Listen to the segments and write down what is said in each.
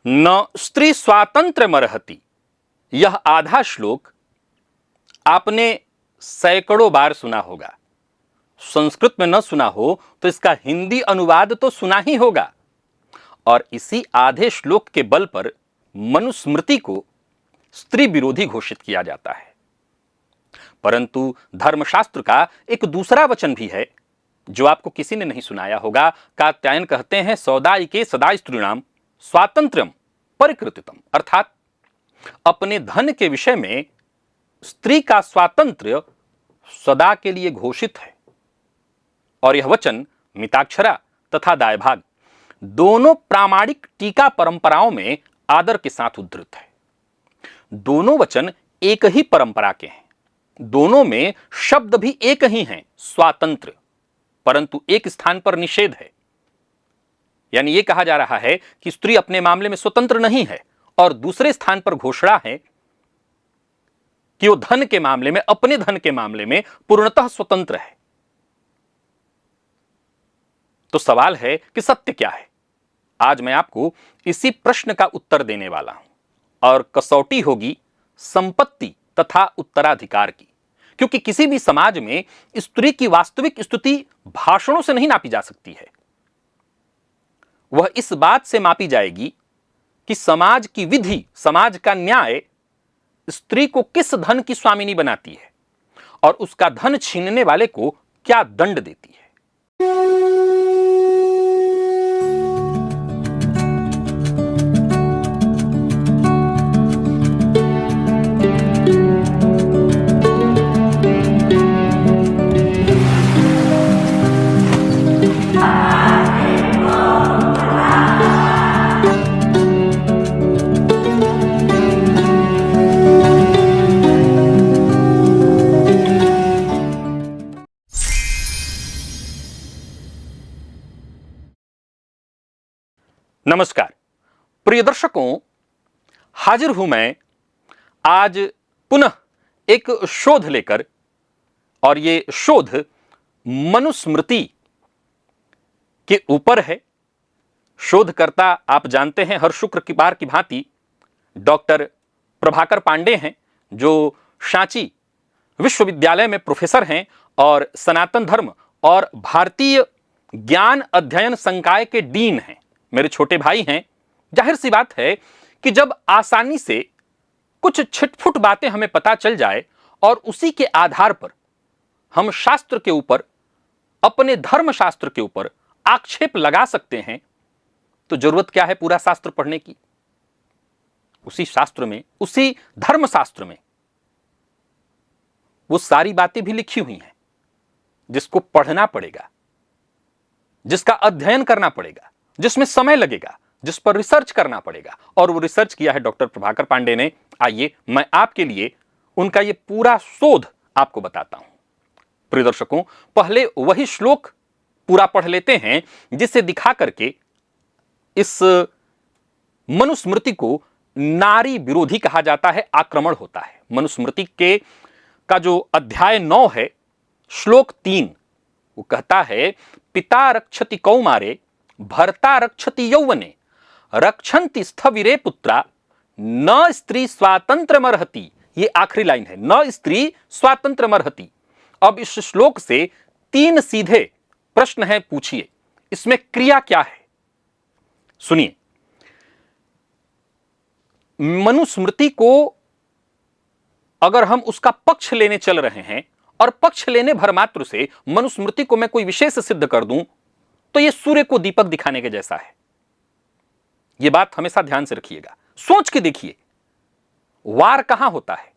न स्त्री स्वातंत्र्यमर्हति, यह आधा श्लोक आपने सैकड़ों बार सुना होगा। संस्कृत में न सुना हो तो इसका हिंदी अनुवाद तो सुना ही होगा। और इसी आधे श्लोक के बल पर मनुस्मृति को स्त्री विरोधी घोषित किया जाता है। परंतु धर्मशास्त्र का एक दूसरा वचन भी है जो आपको किसी ने नहीं सुनाया होगा। कात्यायन कहते हैं सौदायिके सदा स्त्रीणाम स्वातंत्र्यम परिकृतितम, अर्थात अपने धन के विषय में स्त्री का स्वातंत्र्य सदा के लिए घोषित है। और यह वचन मिताक्षरा तथा दायभाग दोनों प्रामाणिक टीका परंपराओं में आदर के साथ उद्धृत है। दोनों वचन एक ही परंपरा के हैं, दोनों में शब्द भी एक ही हैं, स्वातंत्र्य, परंतु एक स्थान पर निषेध है। यानी यह कहा जा रहा है कि स्त्री अपने मामले में स्वतंत्र नहीं है, और दूसरे स्थान पर घोषणा है कि वो धन के मामले में, अपने धन के मामले में पूर्णतः स्वतंत्र है। तो सवाल है कि सत्य क्या है? आज मैं आपको इसी प्रश्न का उत्तर देने वाला हूं, और कसौटी होगी संपत्ति तथा उत्तराधिकार की। क्योंकि किसी भी समाज में स्त्री की वास्तविक स्थिति भाषणों से नहीं नापी जा सकती है। वह इस बात से मापी जाएगी कि समाज की विधि, समाज का न्याय स्त्री को किस धन की स्वामिनी बनाती है और उसका धन छीनने वाले को क्या दंड देती है। नमस्कार प्रिय दर्शकों, हाजिर हूं मैं आज पुनः एक शोध लेकर, और ये शोध मनुस्मृति के ऊपर है। शोधकर्ता आप जानते हैं हर शुक्र की बार की भांति डॉक्टर प्रभाकर पांडे हैं, जो सांची विश्वविद्यालय में प्रोफेसर हैं और सनातन धर्म और भारतीय ज्ञान अध्ययन संकाय के डीन हैं। मेरे छोटे भाई हैं। जाहिर सी बात है कि जब आसानी से कुछ छिटफुट बातें हमें पता चल जाए और उसी के आधार पर हम शास्त्र के ऊपर, अपने धर्म शास्त्र के ऊपर आक्षेप लगा सकते हैं, तो जरूरत क्या है पूरा शास्त्र पढ़ने की? उसी शास्त्र में, उसी धर्म शास्त्र में वो सारी बातें भी लिखी हुई हैं जिसको पढ़ना पड़ेगा, जिसका अध्ययन करना पड़ेगा, जिसमें समय लगेगा, जिस पर रिसर्च करना पड़ेगा। और वो रिसर्च किया है डॉक्टर प्रभाकर पांडे ने। आइए मैं आपके लिए उनका ये पूरा शोध आपको बताता हूं। प्रिय दर्शकों, पहले वही श्लोक पूरा पढ़ लेते हैं जिसे दिखा करके इस मनुस्मृति को नारी विरोधी कहा जाता है, आक्रमण होता है। मनुस्मृति के का जो अध्याय 9 है, श्लोक 3, वो कहता है पिता रक्षति कौमारे भर्ता रक्षति यौवने रक्षन्ति स्थविरे पुत्रा न स्त्री स्वातंत्र्यमर्हति। ये आखिरी लाइन है, न स्त्री स्वातंत्र्यमर्हति। अब इस श्लोक से 3 सीधे प्रश्न है, पूछिए इसमें क्रिया क्या है? सुनिए, मनुस्मृति को अगर हम उसका पक्ष लेने चल रहे हैं और पक्ष लेने भर मात्र से मनुस्मृति को मैं कोई विशेष सिद्ध कर दूं, तो यह सूर्य को दीपक दिखाने के जैसा है। यह बात हमेशा ध्यान से रखिएगा। सोच के देखिए, वार कहां होता है?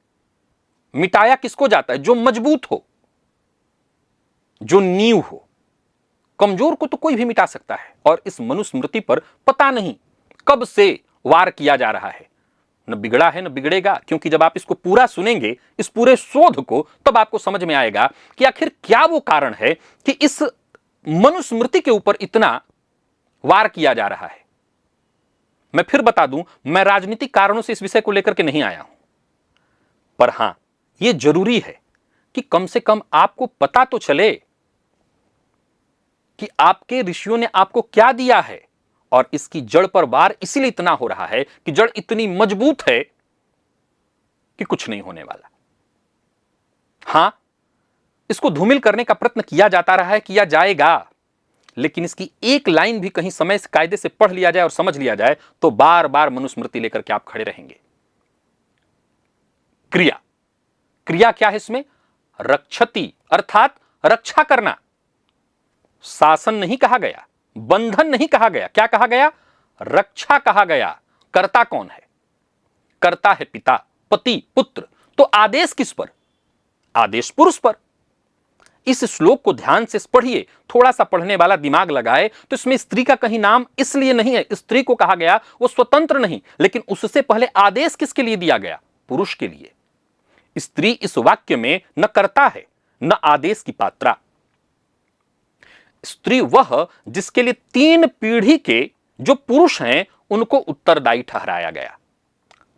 मिटाया किसको जाता है? जो मजबूत हो, जो नींव हो। कमजोर को तो कोई भी मिटा सकता है। और इस मनुस्मृति पर पता नहीं कब से वार किया जा रहा है। न बिगड़ा है न बिगड़ेगा, क्योंकि जब आप इसको पूरा सुनेंगे, इस पूरे शोध को, तब आपको समझ में आएगा कि आखिर क्या वो कारण है कि इस मनुस्मृति के ऊपर इतना वार किया जा रहा है। मैं फिर बता दूं, मैं राजनीतिक कारणों से इस विषय को लेकर के नहीं आया हूं, पर हां, यह जरूरी है कि कम से कम आपको पता तो चले कि आपके ऋषियों ने आपको क्या दिया है और इसकी जड़ पर वार इसीलिए इतना हो रहा है कि जड़ इतनी मजबूत है कि कुछ नहीं होने वाला। हां, इसको धूमिल करने का प्रयत्न किया जाता रहा है, किया जाएगा, लेकिन इसकी एक लाइन भी कहीं समय से कायदे से पढ़ लिया जाए और समझ लिया जाए तो बार बार मनुस्मृति लेकर के आप खड़े रहेंगे। क्रिया, क्रिया क्या है इसमें? रक्षति अर्थात रक्षा करना। शासन नहीं कहा गया, बंधन नहीं कहा गया, क्या कहा गया? रक्षा कहा गया। कर्ता कौन है? कर्ता है पिता, पति, पुत्र। तो आदेश किस पर? आदेश पुरुष पर। इस श्लोक को ध्यान से पढ़िए, थोड़ा सा पढ़ने वाला दिमाग लगाए तो इसमें स्त्री का कहीं नाम इसलिए नहीं है, स्त्री को कहा गया वो स्वतंत्र नहीं, लेकिन उससे पहले आदेश किसके लिए दिया गया? पुरुष के लिए। स्त्री इस वाक्य में न कर्ता है न आदेश की पात्रा। स्त्री वह जिसके लिए 3 पीढ़ी के जो पुरुष हैं उनको उत्तरदायी ठहराया गया।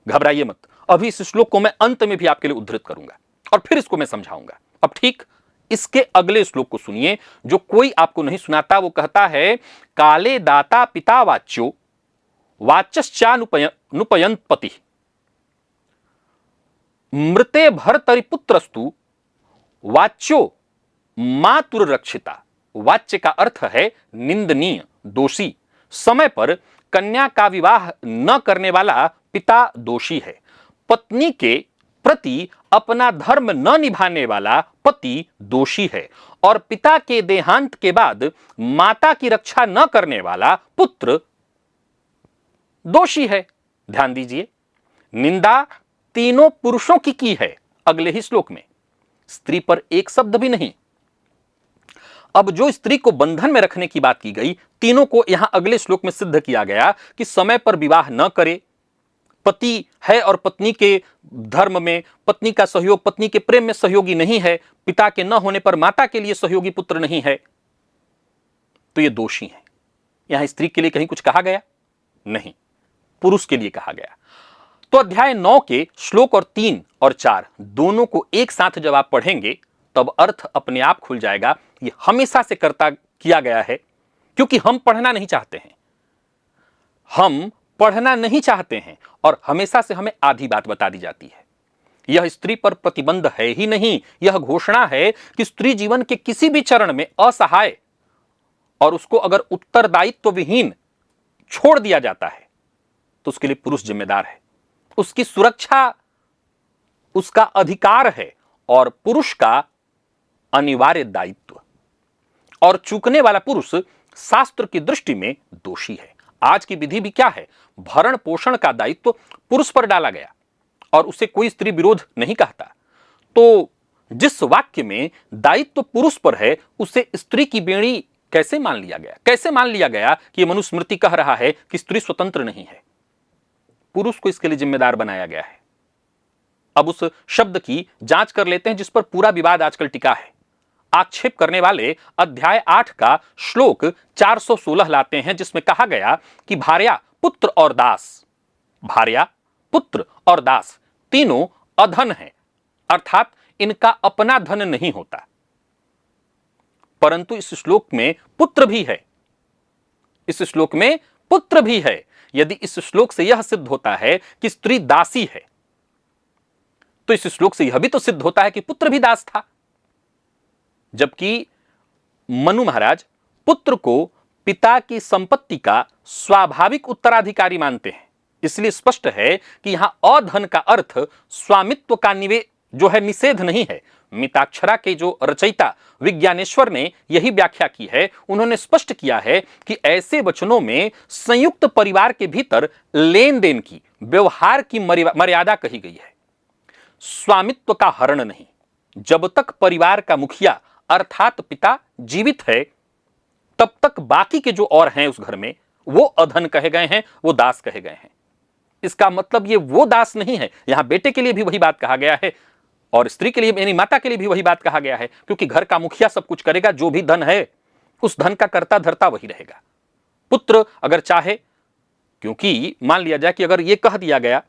घबराइए मत, अभी इस श्लोक को मैं अंत में भी आपके लिए उद्धृत करूंगा और फिर इसको मैं समझाऊंगा। अब ठीक इसके अगले श्लोक को सुनिए, जो कोई आपको नहीं सुनाता। वो कहता है, काले दाता पिता वाच्यो वाच्यश्चानुपयंत पति मृते भर्तरि पुत्रस्तु वाच्यो मातुर रक्षिता। वाच्य का अर्थ है निंदनीय, दोषी। समय पर कन्या का विवाह न करने वाला पिता दोषी है। पत्नी के प्रति अपना धर्म न निभाने वाला पति दोषी है। और पिता के देहांत के बाद माता की रक्षा न करने वाला पुत्र दोषी है। ध्यान दीजिए, निंदा तीनों पुरुषों की है अगले ही श्लोक में, स्त्री पर एक शब्द भी नहीं। अब जो स्त्री को बंधन में रखने की बात की गई, तीनों को यहां अगले श्लोक में सिद्ध किया गया कि समय पर विवाह न करे, पति है और पत्नी के धर्म में, पत्नी का सहयोग, पत्नी के प्रेम में सहयोगी नहीं है, पिता के न होने पर माता के लिए सहयोगी पुत्र नहीं है, तो ये दोषी है। यहां स्त्री के लिए कहीं कुछ कहा गया नहीं, पुरुष के लिए कहा गया। तो अध्याय 9 के श्लोक और 3 और 4 दोनों को एक साथ जब आप पढ़ेंगे तब अर्थ अपने आप खुल जाएगा। ये हमेशा से कर्ता किया गया है, क्योंकि हम पढ़ना नहीं चाहते हैं, हम पढ़ना नहीं चाहते हैं और हमेशा से हमें आधी बात बता दी जाती है। यह स्त्री पर प्रतिबंध है ही नहीं, यह घोषणा है कि स्त्री जीवन के किसी भी चरण में असहाय और उसको अगर उत्तरदायित्व विहीन छोड़ दिया जाता है तो उसके लिए पुरुष जिम्मेदार है। उसकी सुरक्षा उसका अधिकार है और पुरुष का अनिवार्य दायित्व। और चूकने वाला पुरुष शास्त्र की दृष्टि में दोषी है। आज की विधि भी क्या है? भरण पोषण का दायित्व पुरुष पर डाला गया और उसे कोई स्त्री विरोध नहीं कहता। तो जिस वाक्य में दायित्व पुरुष पर है उसे स्त्री की बेड़ी कैसे मान लिया गया? कैसे मान लिया गया कि मनुस्मृति कह रहा है कि स्त्री स्वतंत्र नहीं है? पुरुष को इसके लिए जिम्मेदार बनाया गया है। अब उस शब्द की जांच कर लेते हैं जिस पर पूरा विवाद आजकल टिका है। आक्षेप करने वाले अध्याय 8 का श्लोक 416 लाते हैं, जिसमें कहा गया कि भार्या, पुत्र और दास, भार्या, पुत्र और दास तीनों अधन हैं, अर्थात इनका अपना धन नहीं होता। परंतु इस श्लोक में पुत्र भी है, इस श्लोक में पुत्र भी है। यदि इस श्लोक से यह सिद्ध होता है कि स्त्री दासी है, तो इस श्लोक से यह भी तो सिद्ध होता है कि पुत्र भी दास था। जबकि मनु महाराज पुत्र को पिता की संपत्ति का स्वाभाविक उत्तराधिकारी मानते हैं। इसलिए स्पष्ट है कि यहां अधन का अर्थ स्वामित्व का निषेध नहीं है। मिताक्षरा के जो रचयिता विज्ञानेश्वर ने यही व्याख्या की है। उन्होंने स्पष्ट किया है कि ऐसे वचनों में संयुक्त परिवार के भीतर लेन देन की, व्यवहार की मर्यादा कही गई है, स्वामित्व का हरण नहीं। जब तक परिवार का मुखिया अर्थात पिता जीवित है तब तक बाकी के जो और हैं उस घर में वो अधन कहे गए हैं, वो दास कहे गए हैं। इसका मतलब ये वो दास नहीं है। यहां बेटे के लिए भी वही बात कहा गया है और स्त्री के लिए यानी माता के लिए भी वही बात कहा गया है, क्योंकि घर का मुखिया सब कुछ करेगा। जो भी धन है उस धन का कर्ता धर्ता वही रहेगा। पुत्र अगर चाहे, क्योंकि मान लिया जाए कि अगर ये कह दिया गया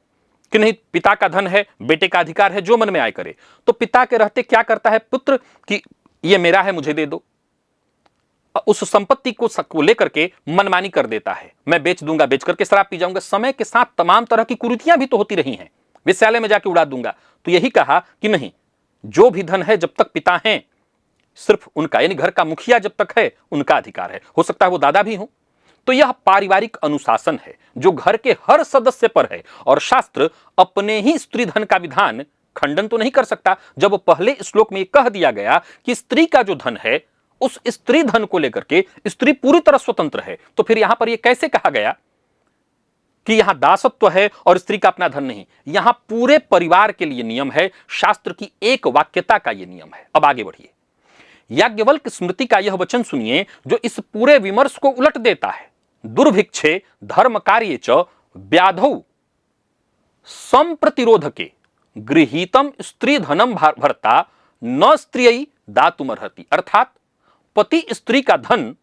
कि नहीं पिता का धन है, बेटे का अधिकार है, जो मन में आए करे, तो पिता के रहते क्या करता है पुत्र कि ये मेरा है मुझे दे दो। उस संपत्ति को लेकर के मनमानी कर देता है, मैं बेच दूंगा, बेच करके शराब पी जाऊंगा। समय के साथ तमाम तरह की कुरीतियां भी तो होती रही हैं, विश्रालय में जाके उड़ा दूंगा। तो यही कहा कि नहीं, जो भी धन है जब तक पिता हैं सिर्फ उनका, यानी घर का मुखिया जब तक है उनका अधिकार है। हो सकता है वो दादा भी हो। तो यह पारिवारिक अनुशासन है जो घर के हर सदस्य पर है, और शास्त्र अपने ही स्त्री धन का विधान खंडन तो नहीं कर सकता। जब पहले श्लोक में कह दिया गया कि स्त्री का जो धन है, उस स्त्री धन को लेकर के स्त्री पूरी तरह स्वतंत्र है, तो फिर यहां पर यह कैसे कहा गया कि यहां दासत्व है और स्त्री का अपना धन नहीं? यहां पूरे परिवार के लिए नियम है, शास्त्र की एक वाक्यता का यह नियम है। अब आगे बढ़िए, याज्ञवल्क स्मृति का यह वचन सुनिए जो इस पूरे विमर्श को उलट देता है। दुर्भिक्षे धर्म कार्ये च व्याधौ संप्रतिरोधके गृहीतम स्त्री धनम भर्ता न स्त्रियै दातुमर्हति। अर्थात पति स्त्री का धन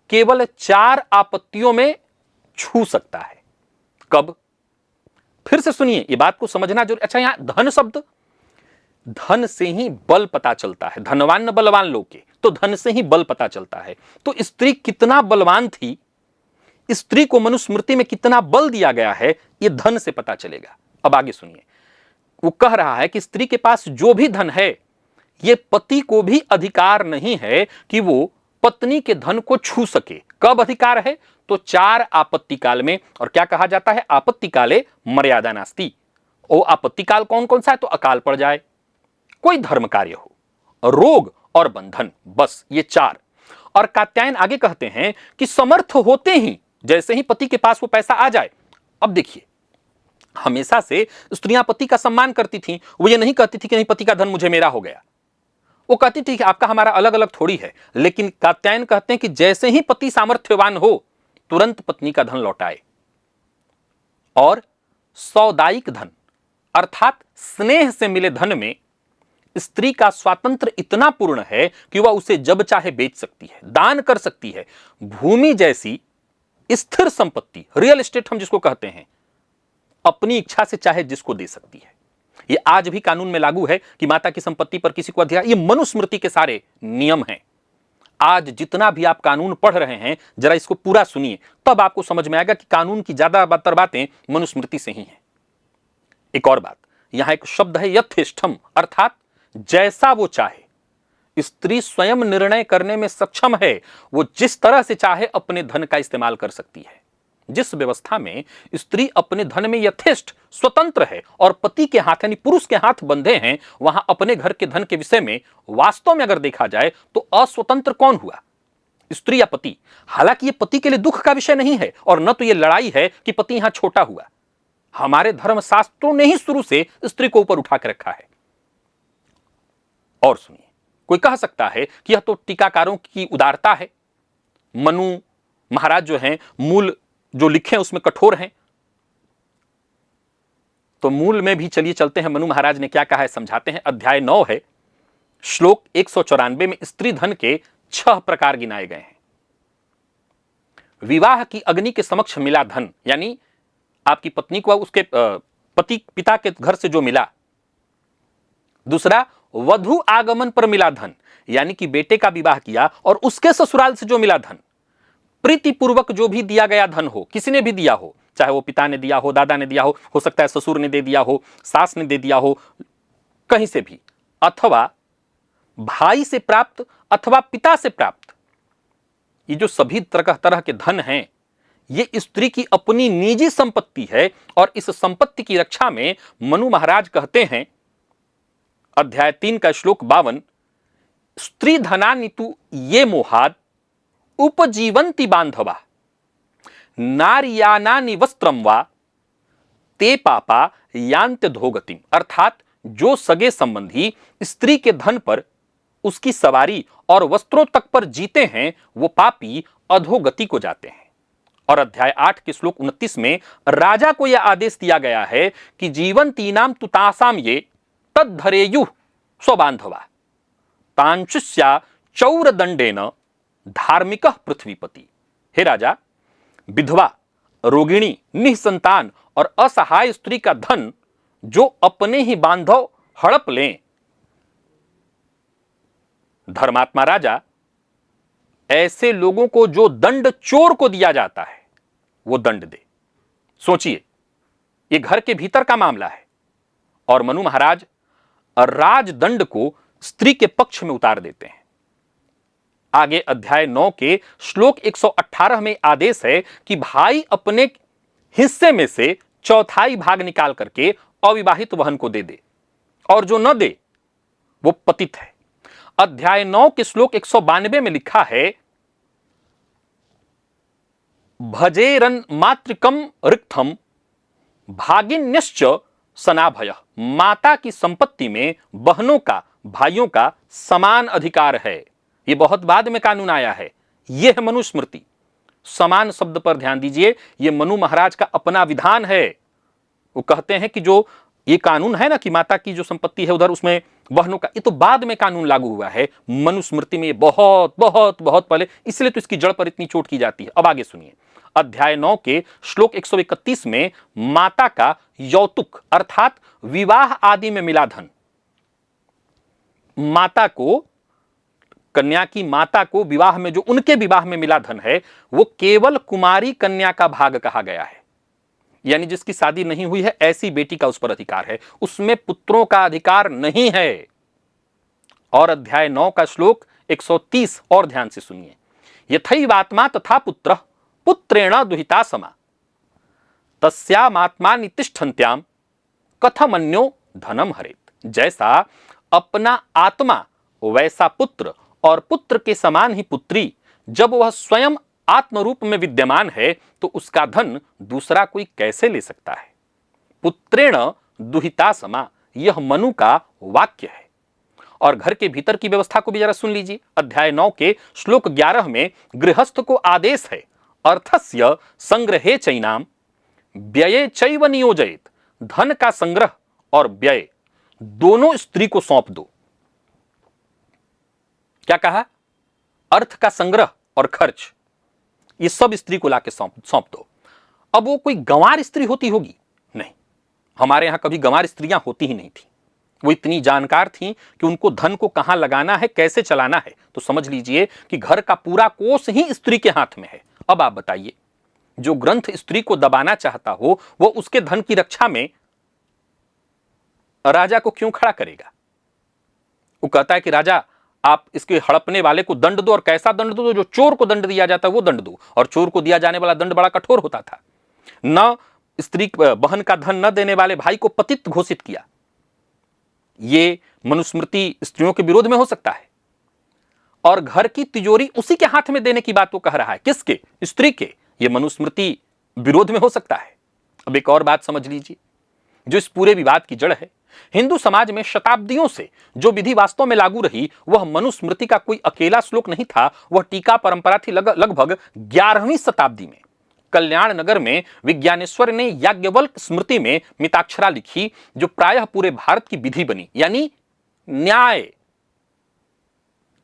केवल 4 आपत्तियों में छू सकता है। कब? फिर से सुनिए, यह बात को समझना जरूरी। अच्छा, यहां धन शब्द, धन से ही बल पता चलता है। धनवान न बलवान लोग के, तो धन से ही बल पता चलता है। तो स्त्री कितना बलवान थी, स्त्री को मनुस्मृति में कितना बल दिया गया है, यह धन से पता चलेगा। अब आगे सुनिए, वो कह रहा है कि स्त्री के पास जो भी धन है, यह पति को भी अधिकार नहीं है कि वो पत्नी के धन को छू सके। कब अधिकार है? तो 4 आपत्ति काल में। और क्या कहा जाता है? आपत्ति काले मर्यादा नास्ति। ओ आपत्ति काल कौन कौन सा है? तो अकाल पड़ जाए, कोई धर्म कार्य हो, रोग और बंधन, बस ये 4। और कात्यायन आगे कहते हैं कि समर्थ होते ही, जैसे ही पति के पास वो पैसा आ जाए। अब देखिए, हमेशा से स्त्रियां पति का सम्मान करती थीं। वो ये नहीं कहती थी कि नहीं पति का धन मुझे मेरा हो गया, वो कहती थी कि आपका हमारा अलग अलग थोड़ी है। लेकिन कात्यायन कहते हैं कि जैसे ही पति सामर्थ्यवान हो, तुरंत पत्नी का धन लौटाए। और सौदायिक धन अर्थात स्नेह से मिले धन में स्त्री का स्वातंत्र इतना पूर्ण है कि वह उसे जब चाहे बेच सकती है, दान कर सकती है। भूमि जैसी स्थिर संपत्ति, रियल एस्टेट हम जिसको कहते हैं, अपनी इच्छा से चाहे जिसको दे सकती है। यह आज भी कानून में लागू है कि माता की संपत्ति पर किसी को अधिकार, ये मनुस्मृति के सारे नियम हैं। आज जितना भी आप कानून पढ़ रहे हैं, जरा इसको पूरा सुनिए, तब आपको समझ में आएगा कि कानून की ज्यादातर बातें मनुस्मृति से ही हैं। एक और बात, यहां एक शब्द है यथेष्टम, अर्थात जैसा वो चाहे। स्त्री स्वयं निर्णय करने में सक्षम है, वो जिस तरह से चाहे अपने धन का इस्तेमाल कर सकती है। जिस व्यवस्था में स्त्री अपने धन में यथेष्ट स्वतंत्र है और पति के हाथ यानी पुरुष के हाथ बंधे हैं, वहां अपने घर के धन के विषय में वास्तव में अगर देखा जाए तो अस्वतंत्र कौन हुआ? स्त्री या पति? हालांकि यह पति के लिए दुख का विषय नहीं है और न तो यह लड़ाई है कि पति यहां छोटा हुआ। हमारे धर्मशास्त्रों ने ही शुरू से स्त्री को ऊपर उठा के रखा है। और सुनिए, कोई कह सकता है कि यह तो टीकाकारों की उदारता है, मनु महाराज जो हैं मूल जो लिखे हैं उसमें कठोर हैं। तो मूल में भी चलिए चलते हैं, मनु महाराज ने क्या कहा है समझाते हैं। अध्याय 9 है, श्लोक 194 में स्त्री धन के 6 प्रकार गिनाए गए हैं। विवाह की अग्नि के समक्ष मिला धन, यानी आपकी पत्नी को उसके पिता के घर से जो मिला। दूसरा, वधु आगमन पर मिला धन, यानी कि बेटे का विवाह किया और उसके ससुराल से जो मिला धन। प्रीतिपूर्वक जो भी दिया गया धन हो, किसी ने भी दिया हो, चाहे वो पिता ने दिया हो, दादा ने दिया हो सकता है ससुर ने दे दिया हो, सास ने दे दिया हो, कहीं से भी, अथवा भाई से प्राप्त अथवा पिता से प्राप्त। ये जो सभी तरह के धन हैं, ये स्त्री की अपनी निजी संपत्ति है। और इस संपत्ति की रक्षा में मनु महाराज कहते हैं, अध्याय 3 का श्लोक 52, स्त्री धनानितु ये मोहाद उपजीवंती बांधवा नारियानानि वस्त्रम वा ते पापा यांत्य धोगतिम। अर्थात जो सगे संबंधी स्त्री के धन पर, उसकी सवारी और वस्त्रों तक पर जीते हैं, वो पापी अधोगति को जाते हैं। और अध्याय 8 के श्लोक 29 में राजा को यह आदेश दिया गया है कि जीवंतीनाम तुतासाम ये तद्धरेयु स्वबांधवा तांचुष्या चौरदंडेन धार्मिक पृथ्वीपति। हे राजा, विधवा, रोगिणी, निःसंतान और असहाय स्त्री का धन जो अपने ही बांधव हड़प लें, धर्मात्मा राजा ऐसे लोगों को जो दंड चोर को दिया जाता है वो दंड दे। सोचिए, ये घर के भीतर का मामला है और मनु महाराज राजदंड को स्त्री के पक्ष में उतार देते हैं। आगे अध्याय 9 के श्लोक 118 में आदेश है कि भाई अपने हिस्से में से चौथाई भाग निकाल करके अविवाहित बहन को दे दे, और जो न दे वो पतित है। अध्याय 9 के श्लोक 192 में लिखा है, भजेरन मातृकम रिक्थम भागिन्यश्च सनाभय। माता की संपत्ति में बहनों का, भाइयों का समान अधिकार है। यह बहुत बाद में कानून आया है, यह है मनुस्मृति। समान शब्द पर ध्यान दीजिए, यह मनु महाराज का अपना विधान है। वो कहते हैं कि जो ये कानून है ना कि माता की जो संपत्ति है उधर उसमें बहनों का, ये तो बाद में कानून लागू हुआ है। मनुस्मृति में बहुत बहुत बहुत पहले, इसलिए तो इसकी जड़ पर इतनी चोट की जाती है। अब आगे सुनिए, अध्याय 9 के श्लोक 131 में माता का यौतुक अर्थात विवाह आदि में मिला धन, माता को, कन्या की माता को विवाह में जो उनके विवाह में मिला धन है वो केवल कुमारी कन्या का भाग कहा गया है। यानी जिसकी शादी नहीं हुई है ऐसी बेटी का उस पर अधिकार है, उसमें पुत्रों का अधिकार नहीं है। और अध्याय 9 का श्लोक 130 और ध्यान से सुनिए, यथैवात्मा तथा पुत्र पुत्रेण दुहिता समा तस्यामात्मा नितिष्ठन्त्याम कथमन्यो धनम हरेत। जैसा अपना आत्मा वैसा पुत्र और पुत्र के समान ही पुत्री, जब वह स्वयं आत्मरूप में विद्यमान है तो उसका धन दूसरा कोई कैसे ले सकता है। पुत्रेण दुहिता समा, यह मनु का वाक्य है। और घर के भीतर की व्यवस्था को भी जरा सुन लीजिए। अध्याय 9 के श्लोक 11 में गृहस्थ को आदेश है, अर्थस्य संग्रहे चैनाम व्यये चैव नियोजयेत। धन का संग्रह और व्यय दोनों स्त्री को सौंप दो। क्या कहा? अर्थ का संग्रह और खर्च ये सब स्त्री को लाके सौंप दो। अब वो कोई गंवार स्त्री होती होगी? नहीं, हमारे यहां कभी गंवार स्त्रियां होती ही नहीं थी। वो इतनी जानकार थीं कि उनको धन को कहां लगाना है, कैसे चलाना है। तो समझ लीजिए कि घर का पूरा कोष ही स्त्री के हाथ में है। अब आप बताइए, जो ग्रंथ स्त्री को दबाना चाहता हो वो उसके धन की रक्षा में राजा को क्यों खड़ा करेगा? वो कहता है कि राजा आप इसके हड़पने वाले को दंड दो, और कैसा दंड दो? जो चोर को दंड दिया जाता है वो दंड दो। और चोर को दिया जाने वाला दंड बड़ा कठोर होता था। न स्त्री बहन का धन न देने वाले भाई को पतित घोषित किया। ये मनुस्मृति स्त्रियों के विरोध में हो सकता है। और घर की तिजोरी उसी के हाथ में देने की बात वो कह रहा है। किसके? स्त्री के। ये मनुस्मृति विरोध में हो सकता है। अब एक और बात समझ लीजिए जो इस पूरे विवाद की जड़ है। हिंदू समाज में शताब्दियों से जो विधि वास्तव में लागू रही वह मनुस्मृति का कोई अकेला श्लोक नहीं था, वह टीका परंपरा थी। लगभग 11वीं शताब्दी में कल्याण नगर में विज्ञानेश्वर ने याज्ञवल्क्य स्मृति में मिताक्षरा लिखी, जो प्रायः पूरे भारत की विधि बनी। यानी न्याय,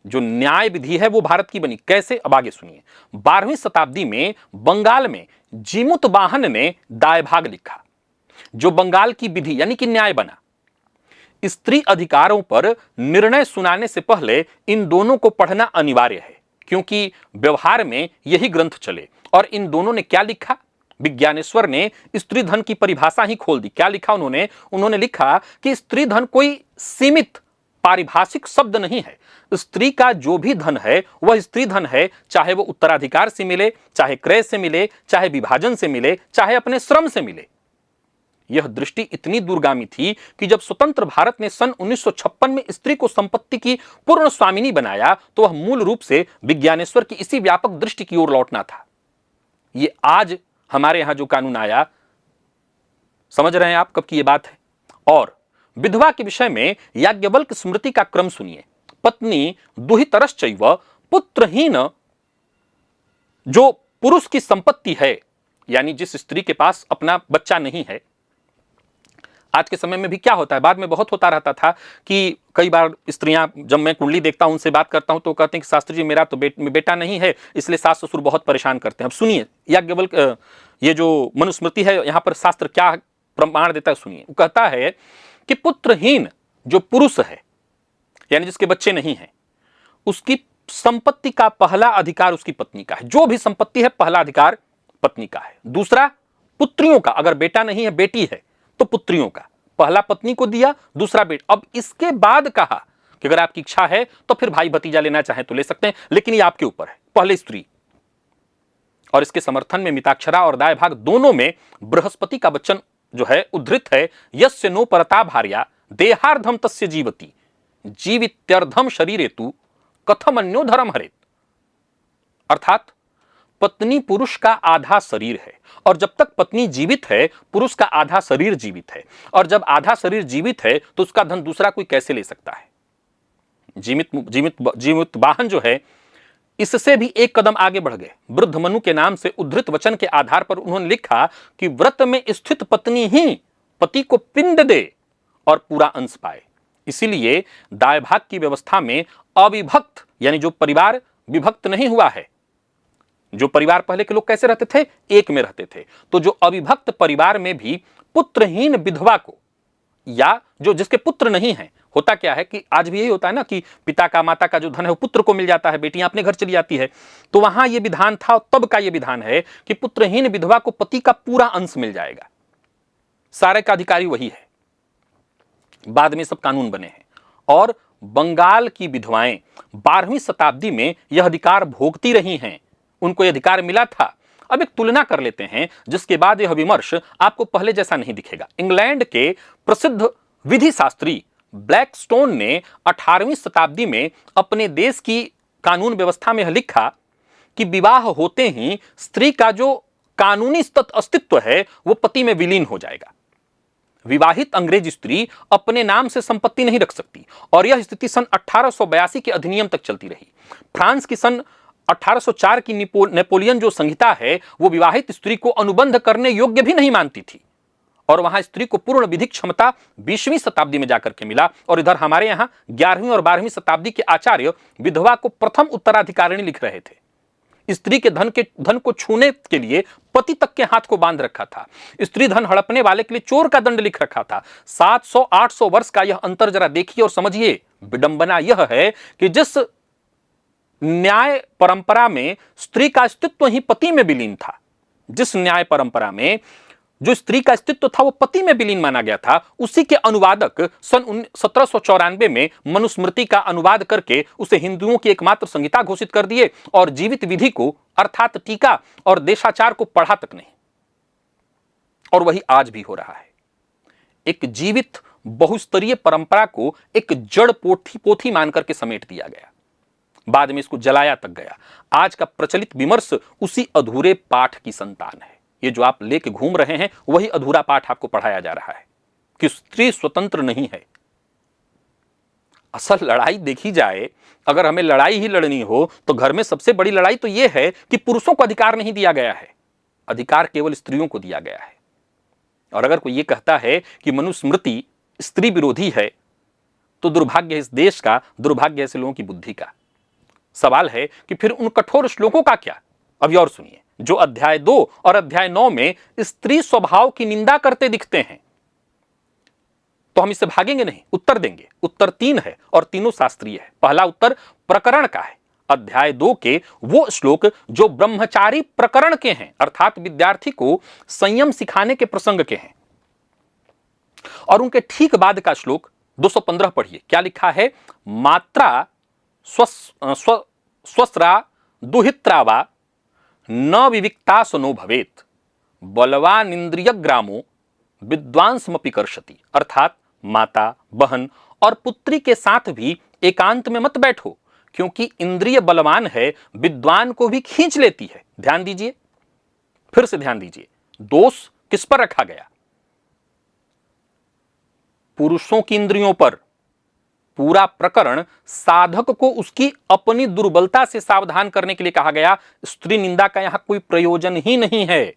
जो न्याय विधि है वो भारत की बनी। कैसे? अब आगे सुनिए। 12वीं शताब्दी में बंगाल में जीमुत वाहन ने दायभाग लिखा, जो बंगाल की विधि यानी कि न्याय बना। स्त्री अधिकारों पर निर्णय सुनाने से पहले इन दोनों को पढ़ना अनिवार्य है, क्योंकि व्यवहार में यही ग्रंथ चले। और इन दोनों ने क्या लिखा? विज्ञानेश्वर ने स्त्री धन की परिभाषा ही खोल दी। क्या लिखा उन्होंने लिखा कि स्त्री धन कोई सीमित पारिभाषिक शब्द नहीं है। स्त्री का जो भी धन है वह स्त्री धन है, चाहे वो उत्तराधिकार से मिले, चाहे क्रय से मिले, चाहे विभाजन से मिले, चाहे अपने श्रम से मिले। यह दृष्टि इतनी दूरगामी थी कि जब स्वतंत्र भारत ने सन 1956 में स्त्री को संपत्ति की पूर्ण स्वामिनी बनाया तो वह मूल रूप से विज्ञानेश्वर की इसी व्यापक दृष्टि की ओर लौटना था। ये आज हमारे यहां जो कानून आया, समझ रहे हैं आप कब की ये बात है? और विधवा के विषय में याज्ञवल्क्य स्मृति का क्रम सुनिए। पत्नी दुहितरश्चैव, पुत्रहीन जो पुरुष की संपत्ति है, यानी जिस स्त्री के पास अपना बच्चा नहीं है। आज के समय में भी क्या होता है, बाद में बहुत होता रहता था कि कई बार स्त्रियां, जब मैं कुंडली देखता हूं, उनसे बात करता हूं तो कहते हैं कि शास्त्री जी मेरा तो बेटा नहीं है, इसलिए सास ससुर बहुत परेशान करते हैं। अब सुनिए याज्ञवल्क्य, ये जो मनुस्मृति है यहां पर शास्त्र क्या प्रमाण देता है सुनिए। वो कहता है कि पुत्रहीन जो पुरुष है, यानी जिसके बच्चे नहीं हैं, उसकी संपत्ति का पहला अधिकार उसकी पत्नी का है। जो भी संपत्ति है पहला अधिकार पत्नी का है। दूसरा पुत्रियों का, अगर बेटा नहीं है बेटी है तो पुत्रियों का, पहला पत्नी को दिया, दूसरा बेटा। अब इसके बाद कहा कि अगर आपकी इच्छा है तो फिर भाई भतीजा लेना चाहे तो ले सकते हैं, लेकिन ये आपके ऊपर है। पहले स्त्री। और इसके समर्थन में मिताक्षरा और दाय भाग दोनों में बृहस्पति का वचन जो है उद्धृत है, यस्य नो परता भार्या देहार्धम तस्य जीवति जीवित्यर्धम शरीरेतु कथमन्यो धर्म हरेत। अर्थात पत्नी पुरुष का आधा शरीर है, और जब तक पत्नी जीवित है पुरुष का आधा शरीर जीवित है, और जब आधा शरीर जीवित है तो उसका धन दूसरा कोई कैसे ले सकता है। जीवित वाहन जो है इससे भी एक कदम आगे बढ़ गए। वृद्ध मनु के नाम से उद्धृत वचन के आधार पर उन्होंने लिखा कि व्रत में स्थित पत्नी ही पति को पिंड दे और पूरा अंश पाए। इसीलिए दाय भाग की व्यवस्था में अविभक्त, यानी जो परिवार विभक्त नहीं हुआ है, जो परिवार पहले के लोग कैसे रहते थे, एक में रहते थे, तो जो अविभक्त परिवार में भी पुत्रहीन विधवा को, या जो जिसके पुत्र नहीं है, होता क्या है कि आज भी यही होता है ना कि पिता का माता का जो धन है वो पुत्र को मिल जाता है, बेटियां अपने घर चली जाती है। तो वहां ये विधान था और तब का ये विधान है कि पुत्रहीन विधवा को पति का पूरा अंश मिल जाएगा, सारे का अधिकारी वही है। बाद में सब कानून बने हैं और बंगाल की विधवाएं 12वीं शताब्दी में यह अधिकार भोगती रही हैं, उनको यह अधिकार मिला था। अब एक तुलना कर लेते हैं जिसके बाद यह विमर्श आपको पहले जैसा नहीं दिखेगा। इंग्लैंड के प्रसिद्ध विधि शास्त्री ब्लैकस्टोन ने 18वीं शताब्दी में अपने देश की कानून व्यवस्था में यह लिखा कि विवाह होते ही स्त्री का जो कानूनी अस्तित्व है वो पति में विलीन हो जाएगा। विवाहित अंग्रेज स्त्री अपने नाम से संपत्ति नहीं रख सकती, और यह स्थिति सन 1882 के अधिनियम तक चलती रही। फ्रांस की सन 1804 की नेपोलियन जो संहिता है वो विवाहित स्त्री को अनुबंध करने योग्य भी नहीं मानती थी, और वहां स्त्री को पूर्ण विधिक क्षमता 20वीं शताब्दी में जाकर के मिला। और इधर हमारे यहां 11वीं और 12वीं शताब्दी के आचार्य विधवा को प्रथम उत्तराधिकारिणी लिख रहे थे। स्त्री के धन को छूने के लिए पति तक के हाथ को बांध रखा था। स्त्री धन हड़पने वाले के लिए चोर का दंड लिख रखा था। 700-800 वर्ष का यह अंतर जरा देखिए और समझिए। विडंबना यह है कि जिस न्याय परंपरा में स्त्री का अस्तित्व ही पति में विलीन था, जिस न्याय परंपरा में जो स्त्री का अस्तित्व था वो पति में विलीन माना गया था, उसी के अनुवादक सन 1794 में मनुस्मृति का अनुवाद करके उसे हिंदुओं की एकमात्र संहिता घोषित कर दिए, और जीवित विधि को अर्थात टीका और देशाचार को पढ़ा तक नहीं। और वही आज भी हो रहा है। एक जीवित बहुस्तरीय परंपरा को एक जड़ पोथी मानकर के समेट दिया गया, बाद में इसको जलाया तक गया। आज का प्रचलित विमर्श उसी अधूरे पाठ की संतान है। ये जो आप लेके घूम रहे हैं वही अधूरा पाठ आपको पढ़ाया जा रहा है कि स्त्री स्वतंत्र नहीं है। असल लड़ाई देखी जाए, अगर हमें लड़ाई ही लड़नी हो तो घर में सबसे बड़ी लड़ाई तो यह है कि पुरुषों को अधिकार नहीं दिया गया है, अधिकार केवल स्त्रियों को दिया गया है। और अगर कोई ये कहता है कि मनुस्मृति स्त्री विरोधी है तो दुर्भाग्य इस देश का, दुर्भाग्य ऐसे लोगों की बुद्धि का। सवाल है कि फिर उन कठोर श्लोकों का क्या। अभी और सुनिए, जो अध्याय 2 और अध्याय 9 में स्त्री स्वभाव की निंदा करते दिखते हैं, तो हम इससे भागेंगे नहीं, उत्तर देंगे। उत्तर 3 है और तीनों शास्त्रीय है। पहला उत्तर प्रकरण का है, अध्याय 2 के वो श्लोक जो ब्रह्मचारी प्रकरण के हैं, अर्थात विद्यार्थी को संयम सिखाने के प्रसंग के हैं। और उनके ठीक बाद का श्लोक 215 पढ़िए, क्या लिखा है। मात्रा स्वस्रा दुहित्रावा न विविक्ता सनो भवेत बलवान इंद्रिय ग्रामो विद्वांसमपि कर्षति। अर्थात माता, बहन और पुत्री के साथ भी एकांत में मत बैठो, क्योंकि इंद्रिय बलवान है, विद्वान को भी खींच लेती है। ध्यान दीजिए, फिर से ध्यान दीजिए, दोष किस पर रखा गया। पुरुषों की इंद्रियों पर। पूरा प्रकरण साधक को उसकी अपनी दुर्बलता से सावधान करने के लिए कहा गया। स्त्री निंदा का यहां कोई प्रयोजन ही नहीं है।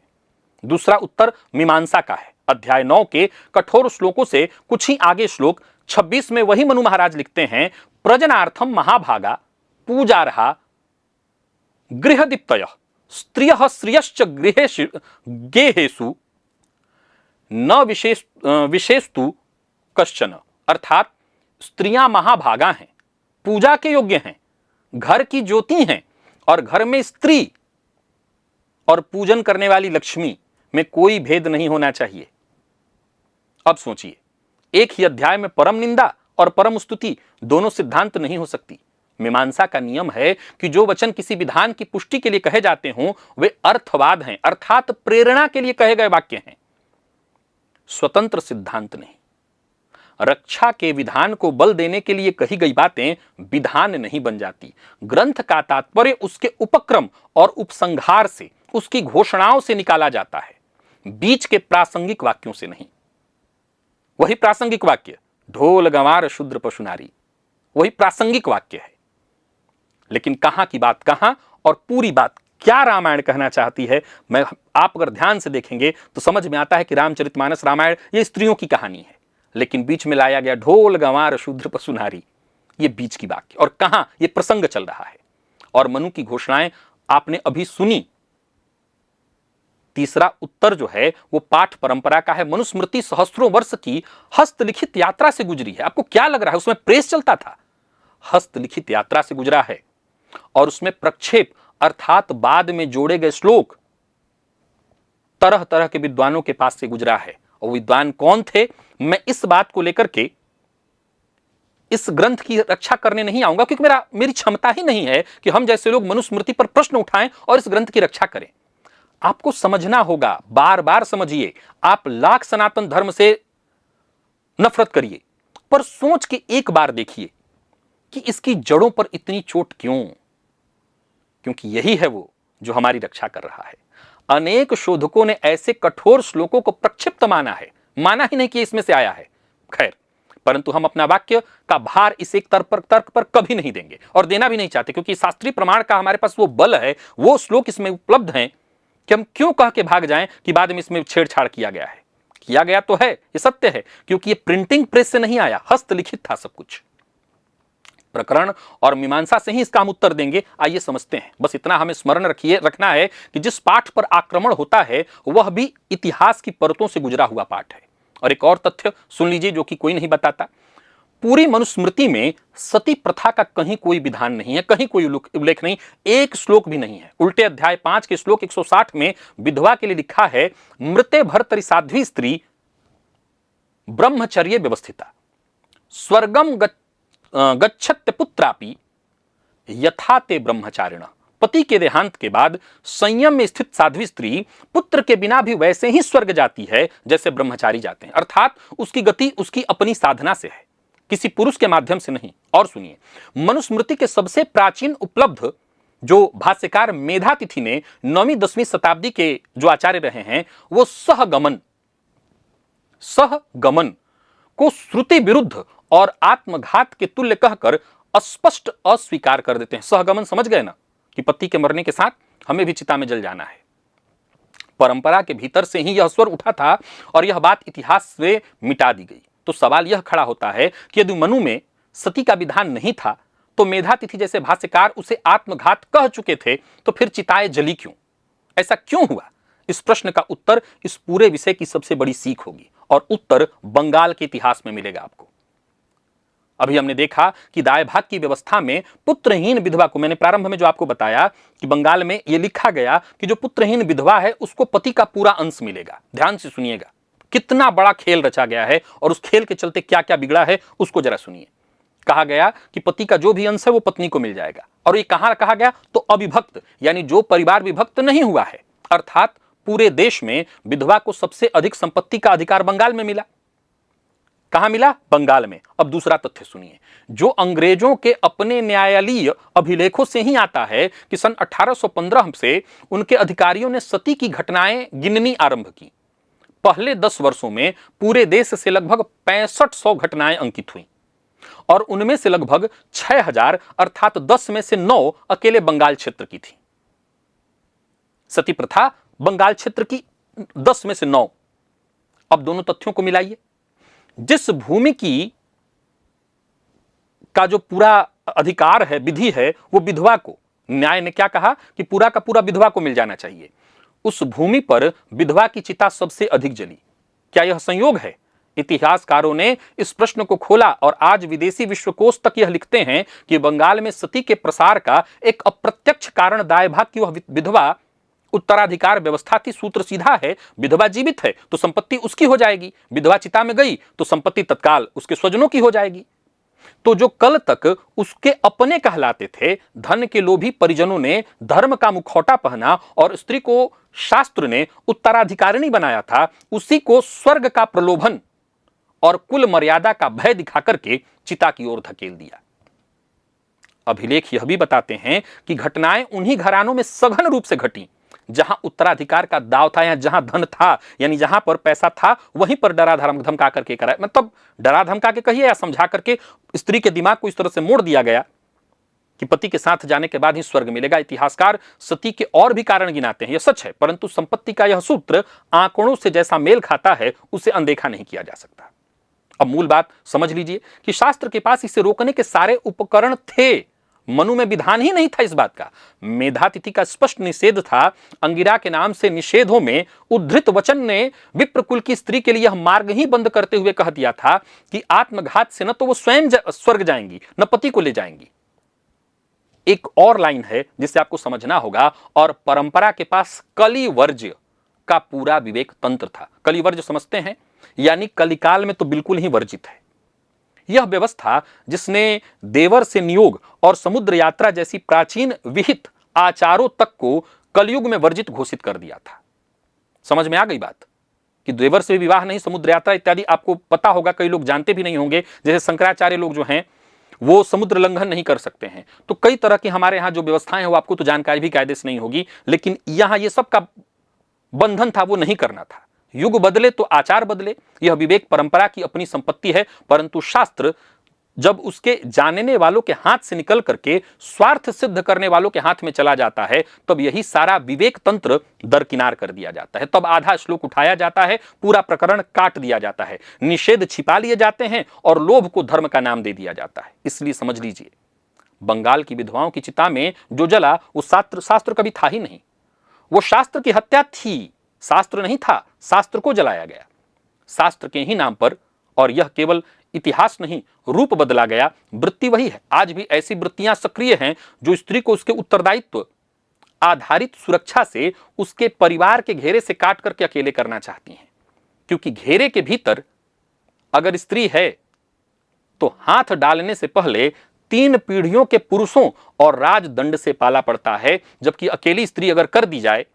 दूसरा उत्तर मीमांसा का है। अध्याय 9 के कठोर श्लोकों से कुछ ही आगे श्लोक 26 में वही मनु महाराज लिखते हैं, प्रजनार्थम महाभागा पूजारहा गृहदीप्तयः स्त्रियः श्रियश्च गेहेषु न विशेषतु कश्चन। अर्थात स्त्रियां महाभागा हैं, पूजा के योग्य हैं, घर की ज्योति हैं और घर में स्त्री और पूजन करने वाली लक्ष्मी में कोई भेद नहीं होना चाहिए। अब सोचिए, एक ही अध्याय में परम निंदा और परम स्तुति दोनों सिद्धांत नहीं हो सकती। मीमांसा का नियम है कि जो वचन किसी विधान की पुष्टि के लिए कहे जाते हों वे अर्थवाद हैं, अर्थात प्रेरणा के लिए कहे गए वाक्य हैं, स्वतंत्र सिद्धांत नहीं। रक्षा के विधान को बल देने के लिए कही गई बातें विधान नहीं बन जाती। ग्रंथ का तात्पर्य उसके उपक्रम और उपसंहार से, उसकी घोषणाओं से निकाला जाता है, बीच के प्रासंगिक वाक्यों से नहीं। वही प्रासंगिक वाक्य ढोल गंवार शूद्र पशु नारी, वही प्रासंगिक वाक्य है। लेकिन कहां की बात कहां और पूरी बात क्या रामायण कहना चाहती है, मैं आप अगर ध्यान से देखेंगे तो समझ में आता है कि रामचरितमानस रामायण ये स्त्रियों की कहानी है, लेकिन बीच में लाया गया ढोल गंवार शूद्र पशु नारी, ये बीच की वाक्य, और कहां ये प्रसंग चल रहा है। और मनु की घोषणाएं आपने अभी सुनी। तीसरा उत्तर जो है वो पाठ परंपरा का है। मनुस्मृति सहस्त्रों वर्ष की हस्तलिखित यात्रा से गुजरी है। आपको क्या लग रहा है उसमें प्रेस चलता था? हस्तलिखित यात्रा से गुजरा है और उसमें प्रक्षेप अर्थात बाद में जोड़े गए श्लोक तरह तरह के विद्वानों के पास से गुजरा है। और विद्वान कौन थे, मैं इस बात को लेकर के इस ग्रंथ की रक्षा करने नहीं आऊंगा, क्योंकि मेरी क्षमता ही नहीं है कि हम जैसे लोग मनुस्मृति पर प्रश्न उठाएं और इस ग्रंथ की रक्षा करें। आपको समझना होगा, बार बार समझिए। आप लाख सनातन धर्म से नफरत करिए, पर सोच के एक बार देखिए कि इसकी जड़ों पर इतनी चोट क्यों? क्योंकि यही है वो जो हमारी रक्षा कर रहा है। अनेक शोधकों ने ऐसे कठोर श्लोकों को प्रक्षिप्त माना है, माना ही नहीं कि इसमें से आया है। खैर, परंतु हम अपना वाक्य का भार इस एक तर्क पर कभी नहीं देंगे और देना भी नहीं चाहते, क्योंकि शास्त्रीय प्रमाण का हमारे पास वो बल है, वो श्लोक इसमें उपलब्ध हैं कि हम क्यों कह के भाग जाएं कि बाद में इसमें छेड़छाड़ किया गया है। किया गया तो है, ये सत्य है, क्योंकि ये प्रिंटिंग प्रेस से नहीं आया, हस्तलिखित था सब कुछ। प्रकरण और मीमांसा से ही इसका हम उत्तर देंगे। आइए समझते हैं। बस इतना हमें स्मरण रखना है कि जिस पाठ पर आक्रमण होता है वह भी इतिहास की परतों से गुजरा हुआ पाठ है। और एक और तथ्य सुन लीजिए जो कि कोई नहीं बताता। पूरी मनुस्मृति में सती प्रथा का कहीं कोई विधान नहीं है, कहीं कोई उल्लेख नहीं, एक श्लोक भी नहीं है। उल्टे अध्याय 5 के श्लोक 160 में विधवा के लिए लिखा है, मृते भर्तरि साध्वी स्त्री ब्रह्मचर्ये व्यवस्थिता स्वर्गम गच्छत्य पुत्रापि यथा ते ब्रह्मचारिण। पति के देहांत के बाद संयम में स्थित साध्वी स्त्री पुत्र के बिना भी वैसे ही स्वर्ग जाती है जैसे ब्रह्मचारी जाते हैं। अर्थात उसकी गति उसकी अपनी साधना से है, किसी पुरुष के माध्यम से नहीं। और सुनिए, मनुस्मृति के सबसे प्राचीन उपलब्ध जो भाष्यकार मेधातिथि ने 9वीं 10वीं शताब्दी के जो आचार्य रहे हैं, वो सहगमन को श्रुति विरुद्ध और आत्मघात के तुल्य कहकर अस्पष्ट अस्वीकार कर देते हैं। सहगमन समझ गए ना, कि पति के मरने के साथ हमें भी चिता में जल जाना है। परंपरा के भीतर से ही यह स्वर उठा था और यह बात इतिहास से मिटा दी गई। तो सवाल यह खड़ा होता है कि यदि मनु में सती का विधान नहीं था तो मेधातिथि जैसे भाष्यकार उसे आत्मघात कह चुके थे, तो फिर चिताएं जली क्यों? ऐसा क्यों हुआ? इस प्रश्न का उत्तर इस पूरे विषय की सबसे बड़ी सीख होगी और उत्तर बंगाल के इतिहास में मिलेगा आपको। अभी हमने देखा कि दाय भाग की व्यवस्था में पुत्रहीन विधवा को, मैंने प्रारंभ में जो आपको बताया कि बंगाल में यह लिखा गया कि जो पुत्रहीन विधवा है उसको पति का पूरा अंश मिलेगा। ध्यान से सुनिएगा, कितना बड़ा खेल रचा गया है और उस खेल के चलते क्या क्या बिगड़ा है उसको जरा सुनिए। कहा गया कि पति का जो भी अंश है वो पत्नी को मिल जाएगा। और ये कहां कहा गया? तो अविभक्त, यानी जो परिवार विभक्त नहीं हुआ है, अर्थात पूरे देश में विधवा को सबसे अधिक संपत्ति का अधिकार बंगाल में मिला। कहां मिला? बंगाल में। अब दूसरा तथ्य सुनिए, जो अंग्रेजों के अपने न्यायालयीय अभिलेखों से ही आता है कि सन 1815 से उनके अधिकारियों ने सती की घटनाएं गिननी आरंभ की। पहले 10 वर्षों में पूरे देश से लगभग 6500 घटनाएं अंकित हुई और उनमें से लगभग 6000 अर्थात 10 में से 9 अकेले बंगाल क्षेत्र की थी। सती प्रथा बंगाल क्षेत्र की 10 में से 9। अब दोनों तथ्यों को मिलाइए। जिस भूमि का जो पूरा अधिकार है, विधि है, वो विधवा को, न्याय ने क्या कहा कि पूरा का पूरा विधवा को मिल जाना चाहिए, उस भूमि पर विधवा की चिता सबसे अधिक जली। क्या यह संयोग है? इतिहासकारों ने इस प्रश्न को खोला और आज विदेशी विश्वकोश तक यह लिखते हैं कि बंगाल में सती के प्रसार का एक अप्रत्यक्ष कारण दाय भाग की वह विधवा उत्तराधिकार व्यवस्था थी। सूत्र सीधा है, विधवा जीवित है तो संपत्ति उसकी हो जाएगी, विधवा चिता में गई तो संपत्ति तत्काल उसके स्वजनों की हो जाएगी। तो जो कल तक उसके अपने कहलाते थे, धन के लोभी परिजनों ने धर्म का मुखौटा पहना और स्त्री को शास्त्र ने उत्तराधिकारिणी बनाया था, उसी को स्वर्ग का प्रलोभन और कुल मर्यादा का भय दिखाकर के चिता की ओर धकेल दिया। अभिलेख यह भी बताते हैं कि घटनाएं उन्हीं घरानों में सघन रूप से घटी जहां उत्तराधिकार का दाव था, या जहां धन था, यानी जहां पर पैसा था वहीं पर डरा धमका करके कराया, मतलब डरा धमका के कहिए या समझा करके स्त्री के दिमाग को इस तरह से मोड़ दिया गया कि पति के साथ जाने के बाद ही स्वर्ग मिलेगा। इतिहासकार सती के और भी कारण गिनाते हैं, यह सच है, परंतु संपत्ति का यह सूत्र आंकड़ों से जैसा मेल खाता है उसे अनदेखा नहीं किया जा सकता। अब मूल बात समझ लीजिए कि शास्त्र के पास इसे रोकने के सारे उपकरण थे, मनु में विधान ही नहीं था इस बात का। मेधातिथि का स्पष्ट निषेध था। अंगिरा के नाम से निषेधों में उद्धृत वचन ने विप्रकुल की स्त्री के लिए यह मार्ग ही बंद करते हुए कह दिया था कि आत्मघात से न तो वो स्वयं स्वर्ग जाएंगी न पति को ले जाएंगी। एक और लाइन है जिसे आपको समझना होगा, और परंपरा के पास कलिवर्ज्य का पूरा विवेक तंत्र था। कलिवर्ज्य समझते हैं, यानी कलिकाल में तो बिल्कुल ही वर्जित है। यह व्यवस्था जिसने देवर से नियोग और समुद्र यात्रा जैसी प्राचीन विहित आचारों तक को कलयुग में वर्जित घोषित कर दिया था। समझ में आ गई बात कि देवर से विवाह नहीं, समुद्र यात्रा इत्यादि आपको पता होगा, कई लोग जानते भी नहीं होंगे। जैसे शंकराचार्य लोग जो हैं वो समुद्र लंघन नहीं कर सकते हैं, तो कई तरह की हमारे यहाँ जो व्यवस्थाएं हैं वो आपको तो जानकारी भी कायदे से नहीं होगी, लेकिन यहाँ ये सब का बंधन था, वो नहीं करना था। युग बदले तो आचार बदले, यह विवेक परंपरा की अपनी संपत्ति है, परंतु शास्त्र जब उसके जानने वालों के हाथ से निकल करके स्वार्थ सिद्ध करने वालों के हाथ में चला जाता है, तब यही सारा विवेक तंत्र दरकिनार कर दिया जाता है। तब आधा श्लोक उठाया जाता है, पूरा प्रकरण काट दिया जाता है, निषेध छिपा लिए जाते हैं और लोभ को धर्म का नाम दे दिया जाता है। इसलिए समझ लीजिए, बंगाल की विधवाओं की चिता में जो जला वो शास्त्र कभी था ही नहीं, वो शास्त्र की हत्या थी, शास्त्र नहीं था, शास्त्र को जलाया गया शास्त्र के ही नाम पर। और यह केवल इतिहास नहीं, रूप बदला गया, वृत्ति वही है। आज भी ऐसी वृत्तियां सक्रिय हैं जो स्त्री को उसके उत्तरदायित्व आधारित सुरक्षा से उसके परिवार के घेरे से काट करके अकेले करना चाहती हैं, क्योंकि घेरे के भीतर अगर स्त्री है तो हाथ डालने से पहले 3 पीढ़ियों के पुरुषों और राजदंड से पाला पड़ता है, जबकि अकेली स्त्री अगर कर दी जाए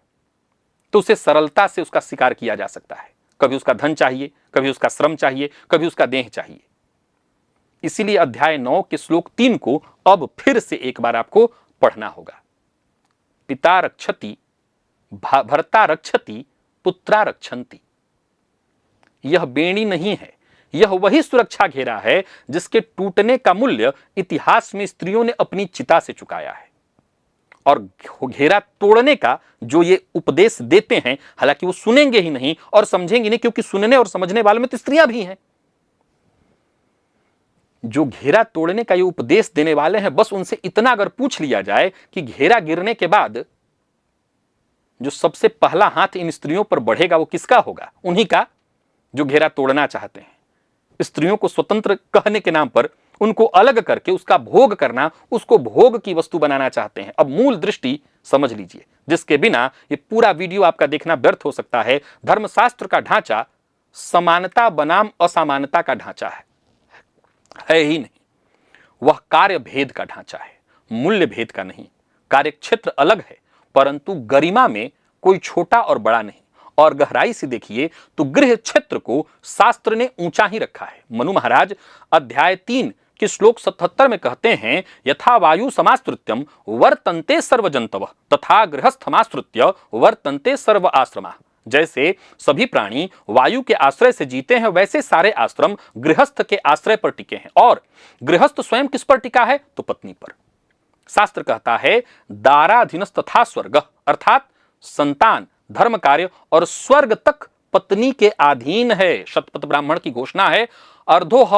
तो उसे सरलता से उसका शिकार किया जा सकता है। कभी उसका धन चाहिए, कभी उसका श्रम चाहिए, कभी उसका देह चाहिए। इसीलिए अध्याय 9 के श्लोक 3 को अब फिर से एक बार आपको पढ़ना होगा। पिता रक्षति, भर्ता रक्षति, पुत्रा रक्षन्ति। यह बेणी नहीं है, यह वही सुरक्षा घेरा है जिसके टूटने का मूल्य इतिहास में स्त्रियों ने अपनी चिता से चुकाया है। और घेरा तोड़ने का जो ये उपदेश देते हैं, हालांकि वो सुनेंगे ही नहीं और समझेंगे नहीं, क्योंकि सुनने और समझने वालों में तो स्त्रियां भी हैं। जो घेरा तोड़ने का ये उपदेश देने वाले हैं, बस उनसे इतना अगर पूछ लिया जाए कि घेरा गिरने के बाद जो सबसे पहला हाथ इन स्त्रियों पर बढ़ेगा वो किसका होगा? उन्हीं का जो घेरा तोड़ना चाहते हैं। स्त्रियों को स्वतंत्र कहने के नाम पर उनको अलग करके उसका भोग करना, उसको भोग की वस्तु बनाना चाहते हैं। अब मूल दृष्टि समझ लीजिए, जिसके बिना ये पूरा वीडियो आपका देखना व्यर्थ हो सकता है। धर्मशास्त्र का ढांचा समानता बनाम असमानता का ढांचा है ही नहीं। वह कार्य भेद का ढांचा है, मूल्य भेद का नहीं। कार्य क्षेत्र अलग है, परंतु गरिमा में कोई छोटा और बड़ा नहीं। और गहराई से देखिए तो गृह क्षेत्र को शास्त्र ने ऊंचा ही रखा है। मनु महाराज अध्याय 3 के श्लोक 77 में कहते हैं, यथा वायु समाश्रित्यम वर्तन्ते सर्वजंतव तथा गृहस्थमाश्रित्य वर्तन्ते सर्व आश्रमा। जैसे सभी प्राणी वायु के आश्रय से जीते हैं, वैसे सारे आश्रम गृहस्थ के आश्रय पर टिके हैं। और गृहस्थ स्वयं किस पर टिका है? तो पत्नी पर। शास्त्र कहता है दाराधीनस्तथा स्वर्ग, अर्थात संतान, धर्म कार्य और स्वर्ग तक पत्नी के अधीन है। शतपथ ब्राह्मण की घोषणा है, अर्धोह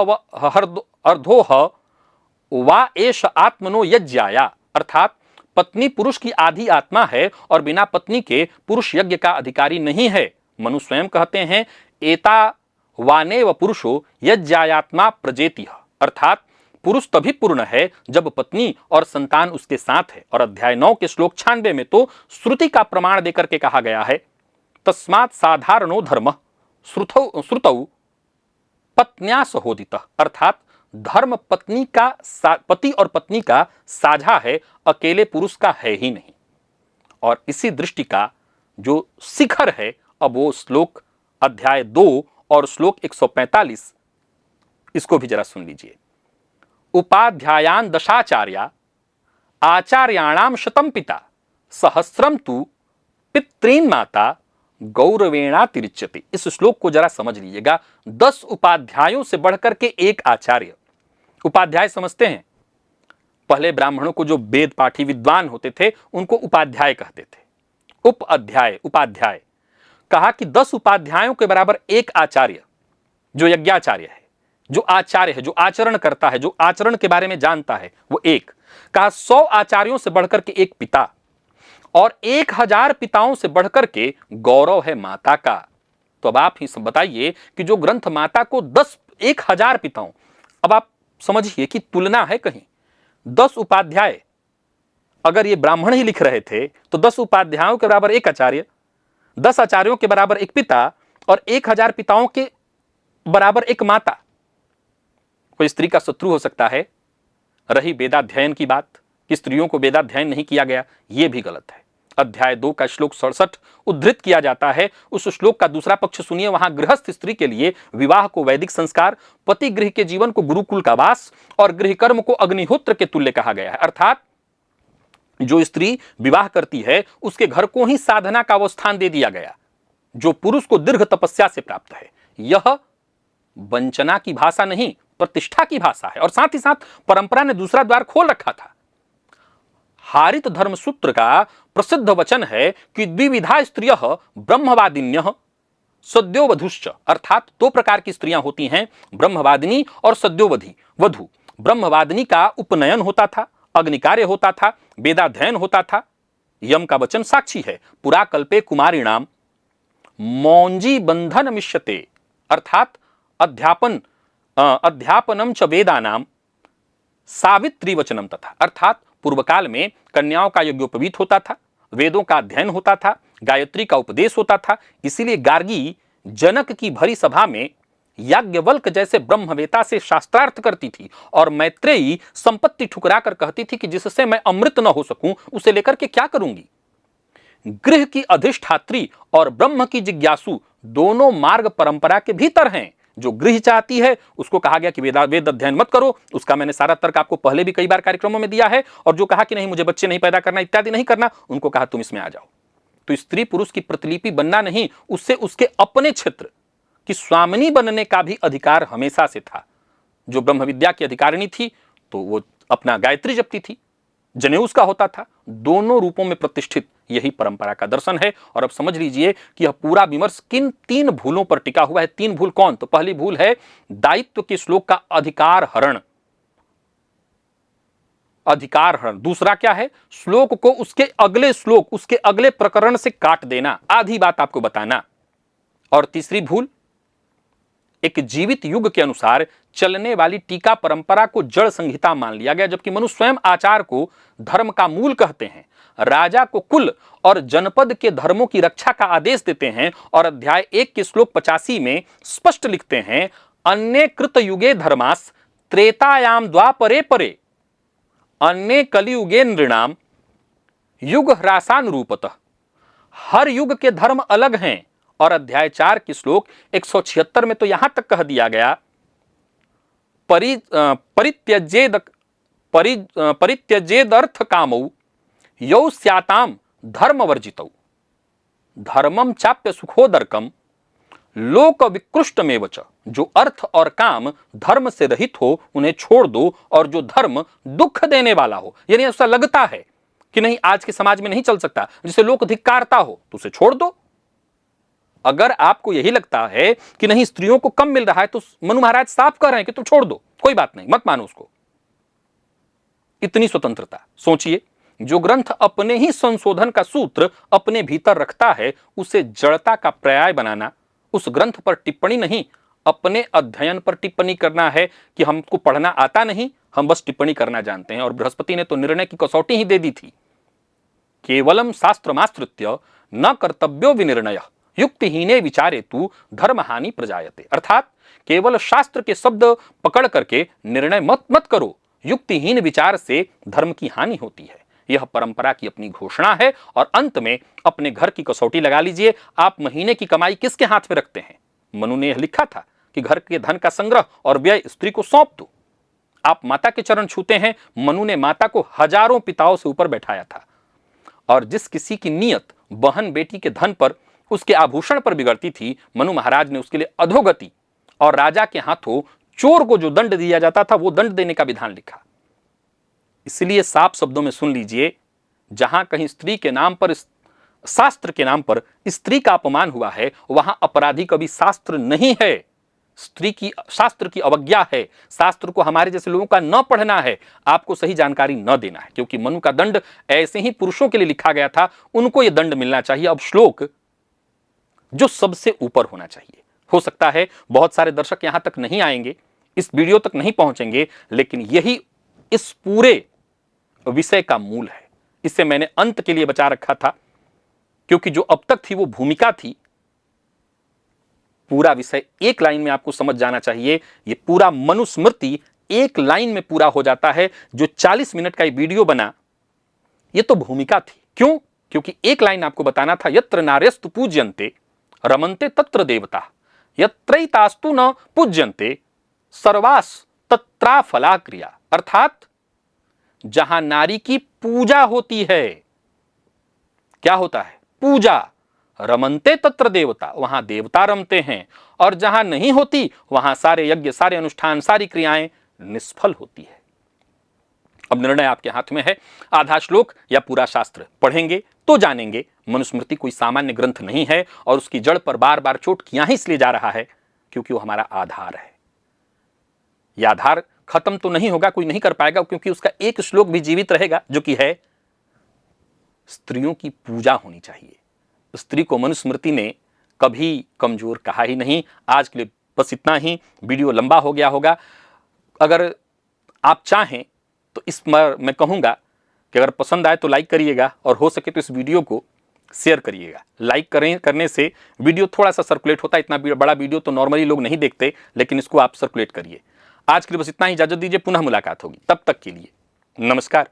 वा एष आत्मनो यज्ञाया, अर्थात पत्नी पुरुष की आधी आत्मा है और बिना पत्नी के पुरुष यज्ञ का अधिकारी नहीं है। मनु स्वयं कहते हैं, एता वानेव पुरुषो यज्जायात्मा प्रजेति, अर्थात पुरुष तभी पूर्ण है जब पत्नी और संतान उसके साथ है। और अध्याय 9 के श्लोक 96 में तो श्रुति का प्रमाण देकर के कहा गया है, तस्मात् साधारणो धर्मः श्रुतौ पत्न्या सहोदितः, अर्थात धर्म पति और पत्नी का साझा है, अकेले पुरुष का है ही नहीं। और इसी दृष्टि का जो शिखर है, अब वो श्लोक अध्याय 2 और श्लोक 145, इसको भी जरा सुन लीजिए। उपाध्यायान दशाचार्या आचार्याणाम शतम पिता सहस्रम तु पितॄन् माता गौरवेणा तिरिच्यते। इस श्लोक को जरा समझ लीजिएगा। 10 उपाध्यायों से बढ़कर के एक आचार्य। उपाध्याय समझते हैं, पहले ब्राह्मणों को जो वेद पाठी विद्वान होते थे उनको उपाध्याय कहते थे। उपाध्याय उपाध्याय कहा कि 10 उपाध्यायों के बराबर एक आचार्य जो यज्ञाचार्य है, जो आचार्य है, जो आचरण करता है, जो आचरण के बारे में जानता है, वो एक। कहा 100 आचार्यों से बढ़कर के एक पिता, और 1000 पिताओं से बढ़कर के गौरव है माता का। तो अब आप ही सब बताइए कि जो ग्रंथ माता को 1000 पिताओं, अब आप समझिए कि तुलना है कहीं। 10 उपाध्याय अगर ये ब्राह्मण ही लिख रहे थे तो 10 उपाध्यायों के बराबर एक आचार्य, 10 आचार्यों के बराबर एक पिता, और 1000 पिताओं के बराबर एक माता। कोई स्त्री का शत्रु हो सकता है। रही वेदाध्ययन की बात कि स्त्रियों को वेदाध्ययन नहीं किया गया, यह भी गलत है। अध्याय 2 का श्लोक 67 उद्धृत किया जाता है। उस श्लोक का दूसरा पक्ष सुनिए। वहां गृहस्थ स्त्री के लिए विवाह को वैदिक संस्कार, पति गृह के जीवन को गुरुकुल का वास और गृह कर्म को अग्निहोत्र के तुल्य कहा गया है। अर्थात जो स्त्री विवाह करती है उसके घर को ही साधना का वो स्थान दे दिया गया जो पुरुष को दीर्घ तपस्या से प्राप्त है। यह वंचना की भाषा नहीं, प्रतिष्ठा की भाषा है। और साथ ही साथ परंपरा ने दूसरा द्वार खोल रखा था। हारित धर्म सूत्र का प्रसिद्ध वचन है कि द्विविधा स्त्रियः ब्रह्मवादिन्यः सद्योवधुश्च, अर्थात 2 प्रकार की स्त्रियां होती हैं, ब्रह्मवादिनी और सद्योवधि वधु। ब्रह्मवादिनी का उपनयन होता था, अग्निकार्य होता था, वेदाध्ययन होता था। यम का वचन साक्षी है, पुरा कल्पे कुमारीणाम मौंजी बंधन मिष्यते, अर्थात अध्यापनम च वेदानाम सावित्री वचनम तथा, अर्थात पूर्व काल में कन्याओं का यज्ञोपवीत होता था, वेदों का अध्ययन होता था, गायत्री का उपदेश होता था। इसीलिए गार्गी जनक की भरी सभा में याज्ञवल्क जैसे ब्रह्मवेता से शास्त्रार्थ करती थी, और मैत्रेयी संपत्ति ठुकरा कर कहती थी कि जिससे मैं अमृत न हो सकूं उसे लेकर के क्या करूंगी। गृह की अधिष्ठात्री और ब्रह्म की जिज्ञासु दोनों मार्ग परंपरा के भीतर हैं। जो गृह चाहती है उसको कहा गया कि वेद अध्ययन मत करो, उसका मैंने सारा तर्क आपको पहले भी कई बार कार्यक्रमों में दिया है। और जो कहा कि नहीं मुझे बच्चे नहीं पैदा करना इत्यादि नहीं करना, उनको कहा तुम इसमें आ जाओ। तो स्त्री पुरुष की प्रतिलिपि बनना नहीं, उससे उसके अपने क्षेत्र की स्वामिनी बनने का भी अधिकार हमेशा से था। जो ब्रह्म विद्या की अधिकारिणी थी तो वो अपना गायत्री जपती थी, जनेऊ उसका होता था। दोनों रूपों में प्रतिष्ठित यही परंपरा का दर्शन है। और अब समझ लीजिए कि यह पूरा विमर्श किन 3 भूलों पर टिका हुआ है। 3 भूल कौन? तो पहली भूल है दायित्व के श्लोक का अधिकार हरण। अधिकार हरण। दूसरा क्या है? श्लोक को उसके अगले श्लोक, उसके अगले प्रकरण से काट देना, आधी बात आपको बताना। और तीसरी भूल, एक जीवित युग के अनुसार चलने वाली टीका परंपरा को जड़ संहिता मान लिया गया, जबकि मनु स्वयं आचार को धर्म का मूल कहते हैं। राजा को कुल और जनपद के धर्मों की रक्षा का आदेश देते हैं। और अध्याय 1 के श्लोक 85 में स्पष्ट लिखते हैं, अन्य कृत युगे धर्मास त्रेतायाम द्वापरे परे अन्य कलियुगे नृणाम युग ह्रासानुरूपतः। हर युग के धर्म अलग हैं। और अध्याय 4 के श्लोक 176 में तो यहां तक कह दिया गया, परित्यजेदर्थ कामौ यौ स्याताम धर्म वर्जितौ धर्मम चाप्य सुखोदरकम लोक विकृष्टमेव च। जो अर्थ और काम धर्म से रहित हो उन्हें छोड़ दो, और जो धर्म दुख देने वाला हो, यानी ऐसा लगता है कि नहीं आज के समाज में नहीं चल सकता, जिसे लोक धिक्कारता हो, तो उसे छोड़ दो। अगर आपको यही लगता है कि नहीं स्त्रियों को कम मिल रहा है, तो मनु महाराज साफ कह रहे हैं कि तुम छोड़ दो, कोई बात नहीं, मत मानो उसको। इतनी स्वतंत्रता। सोचिए, जो ग्रंथ अपने ही संशोधन का सूत्र अपने भीतर रखता है, उसे जड़ता का पर्याय बनाना, उस ग्रंथ पर टिप्पणी नहीं अपने अध्ययन पर टिप्पणी करना है कि हमको पढ़ना आता नहीं, हम बस टिप्पणी करना जानते हैं। और बृहस्पति ने तो निर्णय की कसौटी ही दे दी थी, केवलम शास्त्रमाश्रित्य न कर्तव्यो विनिर्णय युक्तिहीने विचारे तु धर्महानि प्रजायते। अर्थात केवल शास्त्र के शब्द पकड़ करके निर्णय मत करो, युक्तिहीन विचार से धर्म की हानि होती है। यह परंपरा की अपनी घोषणा है। और अंत में अपने घर की कसौटी लगा लीजिए, आप महीने की कमाई किसके हाथ में रखते हैं? मनु ने यह लिखा था कि घर के धन का संग्रह और व्यय स्त्री को सौंप दो। आप माता के चरण छूते हैं, मनु ने माता को हजारों पिताओं से ऊपर बैठाया था। और जिस किसी की नीयत बहन बेटी के धन पर, उसके आभूषण पर बिगड़ती थी, मनु महाराज ने उसके लिए अधोगति और राजा के हाथों चोर को जो दंड दिया जाता था वो दंड देने का विधान लिखा। इसलिए साफ शब्दों में सुन लीजिए, जहां कहीं स्त्री के नाम पर, शास्त्र के नाम पर स्त्री का अपमान हुआ है, वहां अपराधी कभी शास्त्र नहीं है, स्त्री की शास्त्र की अवज्ञा है। शास्त्र को हमारे जैसे लोगों का न पढ़ना है, आपको सही जानकारी न देना है, क्योंकि मनु का दंड ऐसे ही पुरुषों के लिए लिखा गया था, उनको यह दंड मिलना चाहिए। अब श्लोक जो सबसे ऊपर होना चाहिए, हो सकता है बहुत सारे दर्शक यहां तक नहीं आएंगे, इस वीडियो तक नहीं पहुंचेंगे, लेकिन यही इस पूरे विषय का मूल है। इसे मैंने अंत के लिए बचा रखा था, क्योंकि जो अब तक थी वो भूमिका थी। पूरा विषय एक लाइन में आपको समझ जाना चाहिए। ये पूरा मनुस्मृति एक लाइन में पूरा हो जाता है। जो 40 मिनट का ये वीडियो बना, ये तो भूमिका थी। क्यों? क्योंकि एक लाइन आपको बताना था, यत्र नार्यस्तु पूज्यन्ते रमन्ते तत्र देवता, यत्रैतास्तु न पूज्यन्ते सर्वास तत्रा फला क्रिया। अर्थात जहां नारी की पूजा होती है, क्या होता है? पूजा। रमन्ते तत्र देवता, वहां देवता रमते हैं। और जहां नहीं होती, वहां सारे यज्ञ, सारे अनुष्ठान, सारी क्रियाएं निष्फल होती है। अब निर्णय आपके हाथ में है। आधा श्लोक या पूरा शास्त्र पढ़ेंगे तो जानेंगे। मनुस्मृति कोई सामान्य ग्रंथ नहीं है, और उसकी जड़ पर बार बार चोट किया ही इसलिए जा रहा है क्योंकि वो हमारा आधार है। यह आधार खत्म तो नहीं होगा, कोई नहीं कर पाएगा, क्योंकि उसका एक श्लोक भी जीवित रहेगा, जो कि है स्त्रियों की पूजा होनी चाहिए। स्त्री को मनुस्मृति ने कभी कमजोर कहा ही नहीं। आज के लिए बस इतना ही। वीडियो लंबा हो गया होगा। अगर आप चाहें तो इस मैं कहूंगा कि अगर पसंद आए तो लाइक करिएगा, और हो सके तो इस वीडियो को शेयर करिएगा। लाइक करने से वीडियो थोड़ा सा सर्कुलेट होता है। इतना बड़ा वीडियो तो नॉर्मली लोग नहीं देखते, लेकिन इसको आप सर्कुलेट करिए। आज के लिए बस इतना ही। इजाजत दीजिए, पुनः मुलाकात होगी। तब तक के लिए नमस्कार।